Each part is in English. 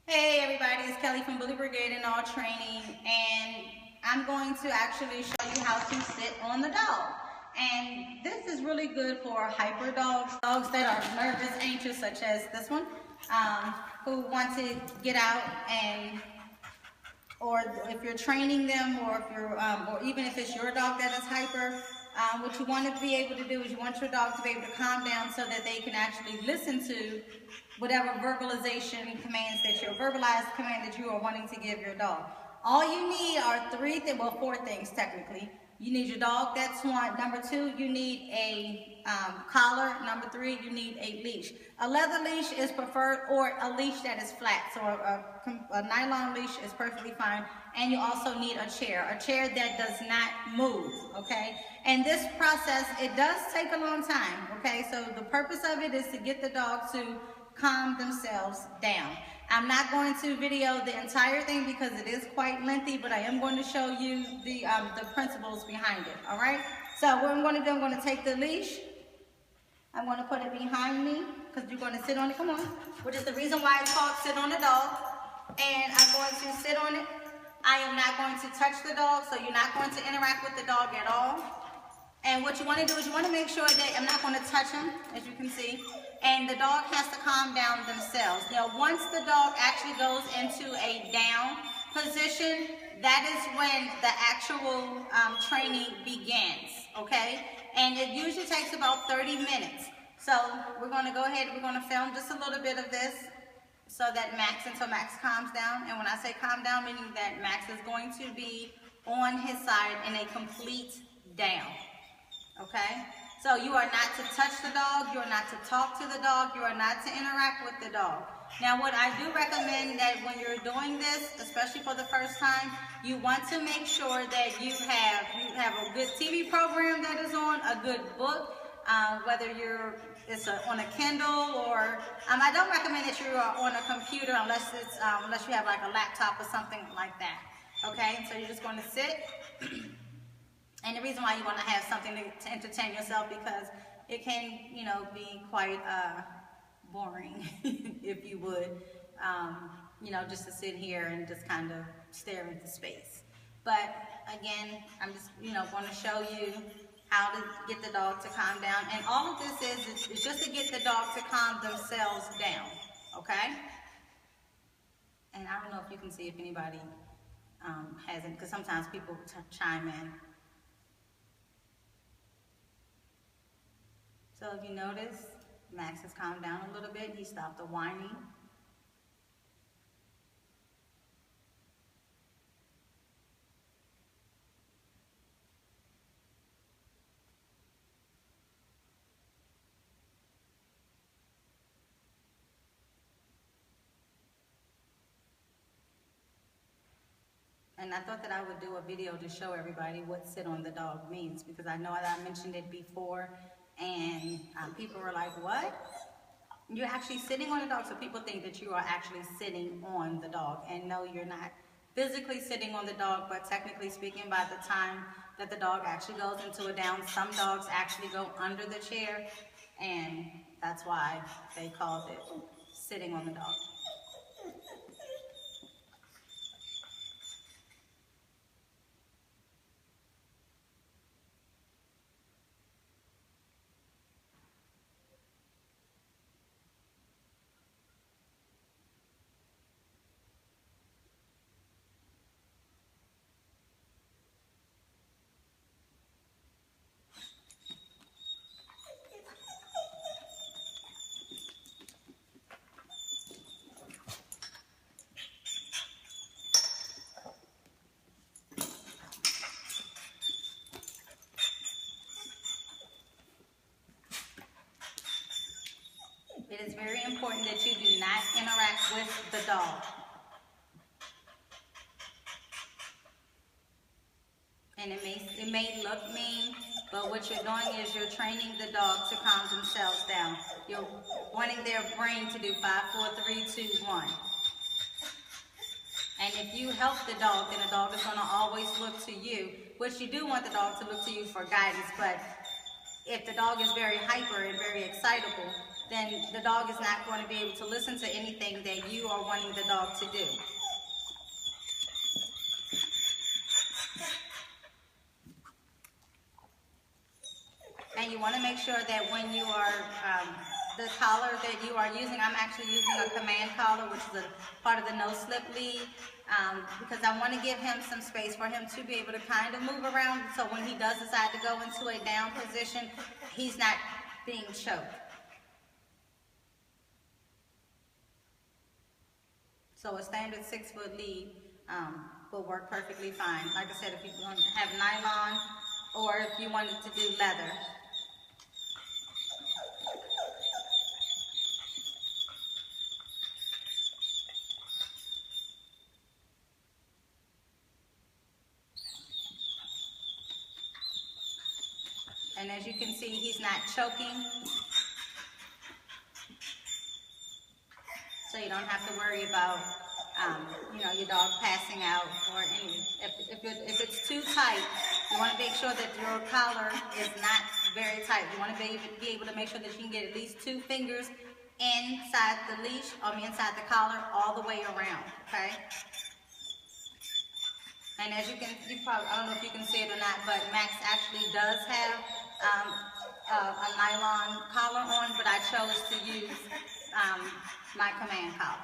Hey everybody, it's Kelly from Brigade and All Training, and I'm going to actually show you how to sit on the dog. And this is really good for hyper dogs, dogs that are nervous, anxious, such as this one, who want to get out and, or if you're training them, or if you're, or even if it's your dog that is hyper. What you want to be able to do is you want your dog to be able to calm down so that they can actually listen to whatever verbalization commands that verbalized command that you are wanting to give your dog. All you need are four things technically. You need your dog, that's one. Number two, you need a collar. Number three, you need a leash. A leather leash is preferred, or a leash that is flat. So a nylon leash is perfectly fine. And you also need a chair that does not move, okay? And this process, it does take a long time, okay? So the purpose of it is to get the dog to calm themselves down. I'm not going to video the entire thing because it is quite lengthy, but I am going to show you the principles behind it, all right? So what I'm going to do, I'm going to take the leash. I'm going to put it behind me because you're going to sit on it, come on, which is the reason why it's called sit on the dog. And I'm going to sit on it. I am not going to touch the dog, so you're not going to interact with the dog at all. And what you want to do is you want to make sure that I'm not going to touch him, as you can see. And the dog has to calm down themselves. Now, once the dog actually goes into a down position, that is when the actual training begins, okay? And it usually takes about 30 minutes. So we're going to go ahead, we're going to film just a little bit of this so that until Max calms down. And when I say calm down, meaning that Max is going to be on his side in a complete down, okay? So you are not to touch the dog, you are not to talk to the dog, you are not to interact with the dog. Now what I do recommend that when you're doing this, especially for the first time, you want to make sure that you have a good TV program that is on, a good book, whether it's on a Kindle or, I don't recommend that you are on a computer unless you have like a laptop or something like that, okay? So you're just going to sit. And the reason why you want to have something to entertain yourself, because it can, be quite boring, if you would, just to sit here and just kind of stare into space. But again, I'm just, going to show you how to get the dog to calm down. And all of this is just to get the dog to calm themselves down, okay? And I don't know if you can see if anybody hasn't, because sometimes people chime in. So if you notice, Max has calmed down a little bit. He stopped the whining. And I thought that I would do a video to show everybody what sit on the dog means, because I know that I mentioned it before. And people were like, what? You're actually sitting on the dog. So people think that you are actually sitting on the dog. And no, you're not physically sitting on the dog, but technically speaking, by the time that the dog actually goes into a down, some dogs actually go under the chair. And that's why they called it sitting on the dog. It is very important that you do not interact with the dog. And it may look mean, but what you're doing is you're training the dog to calm themselves down. You're wanting their brain to do 5, 4, 3, 2, 1. And if you help the dog, then the dog is going to always look to you, which you do want the dog to look to you for guidance. But if the dog is very hyper and very excitable, then the dog is not going to be able to listen to anything that you are wanting the dog to do. And you want to make sure that when you are, the collar that you are using, I'm actually using a command collar, which is a part of the no slip lead, because I want to give him some space for him to be able to kind of move around, so when he does decide to go into a down position, he's not being choked. So a standard 6-foot lead will work perfectly fine. Like I said, if you want to have nylon or if you wanted to do leather. And as you can see, he's not choking. So you don't have to worry about, you know, your dog passing out or any. If it's too tight, you want to make sure that your collar is not very tight. You want to be able to make sure that you can get at least 2 fingers inside the leash, inside the collar, all the way around, okay? And as you can, I don't know if you can see it or not, but Max actually does have a nylon collar on, but I chose to use my command collar.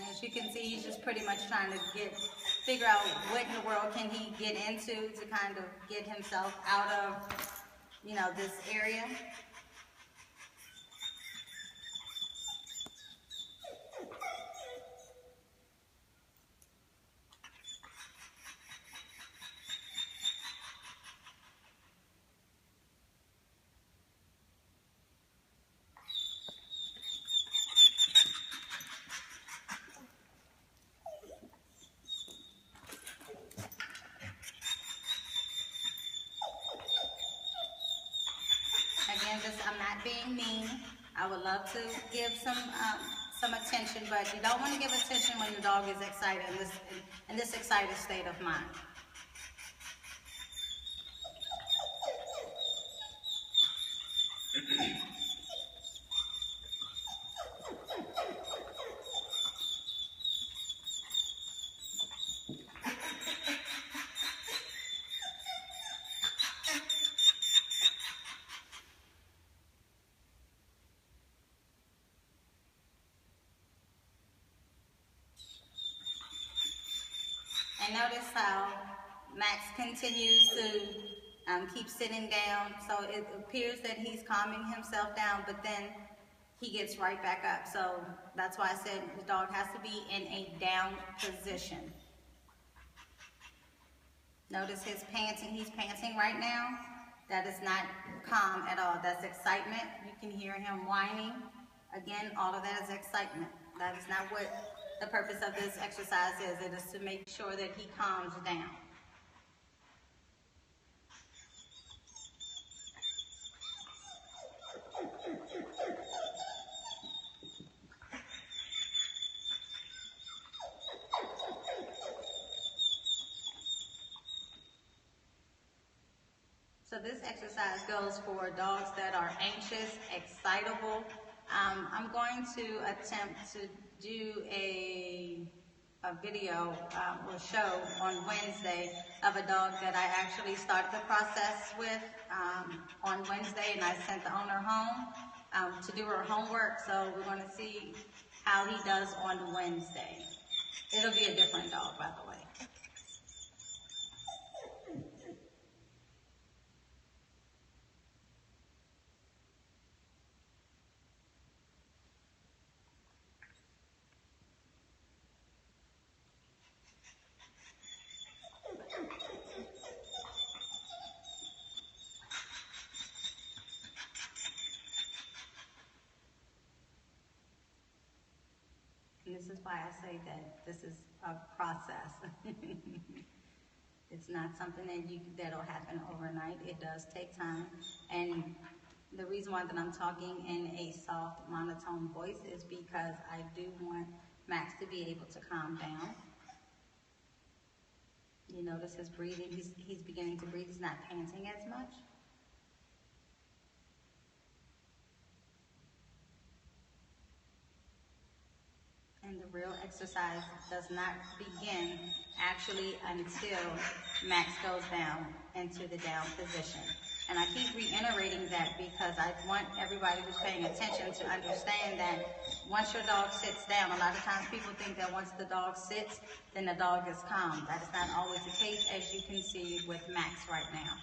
As you can see, he's just pretty much trying to figure out what in the world can he get into to kind of get himself out of, you know, this area. Again, I'm not being mean. I would love to give some attention, but you don't want to give attention when your dog is excited in this excited state of mind. And notice how Max continues to keep sitting down. So it appears that he's calming himself down, but then he gets right back up. So that's why I said the dog has to be in a down position. Notice his panting. He's panting right now. That is not calm at all. That's excitement. You can hear him whining. Again, all of that is excitement. That is not what the purpose of this exercise is. It is to make sure that he calms down. So this exercise goes for dogs that are anxious, excitable. I'm going to attempt to do a video or show on Wednesday of a dog that I actually started the process with on Wednesday, and I sent the owner home to do her homework. So we're going to see how he does on Wednesday. It'll be a different dog, by the way. this is why I say that this is a process. It's not something that'll happen overnight. It does take time. And the reason why that I'm talking in a soft monotone voice is because I do want Max to be able to calm down. You notice his breathing, he's beginning to breathe, he's not panting as much. And the real exercise does not begin actually until Max goes down into the down position. And I keep reiterating that because I want everybody who's paying attention to understand that once your dog sits down, a lot of times people think that once the dog sits, then the dog is calm. That is not always the case, as you can see with Max right now.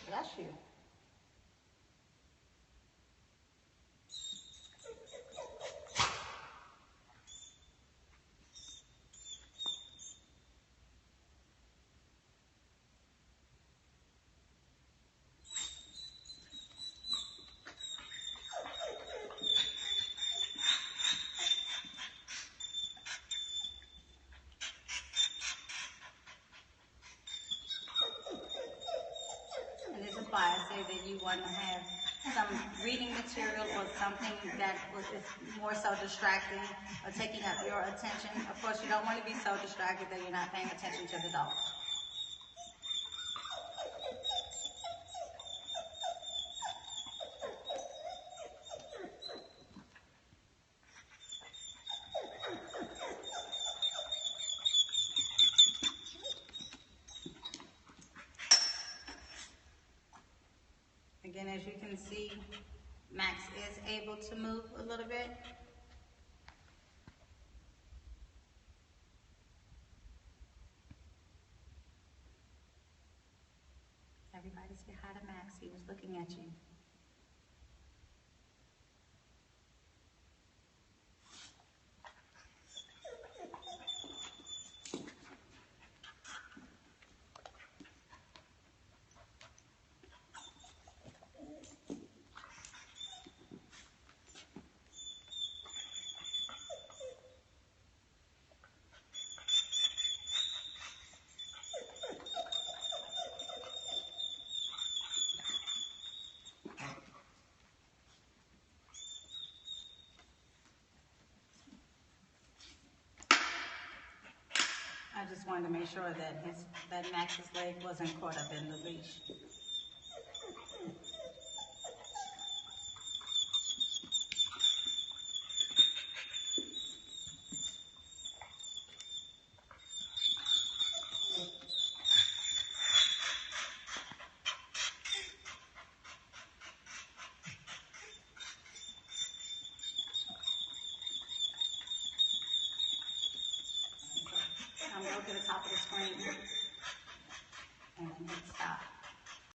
Bless you. I say that you want to have some reading material or something that is more so distracting or taking up your attention. Of course, you don't want to be so distracted that you're not paying attention to the dog. Again, as you can see, Max is able to move a little bit. Everybody say hi to Max. He was looking at you. I just wanted to make sure that Max's leg wasn't caught up in the leash. I'm going to the top of the screen and then hit stop.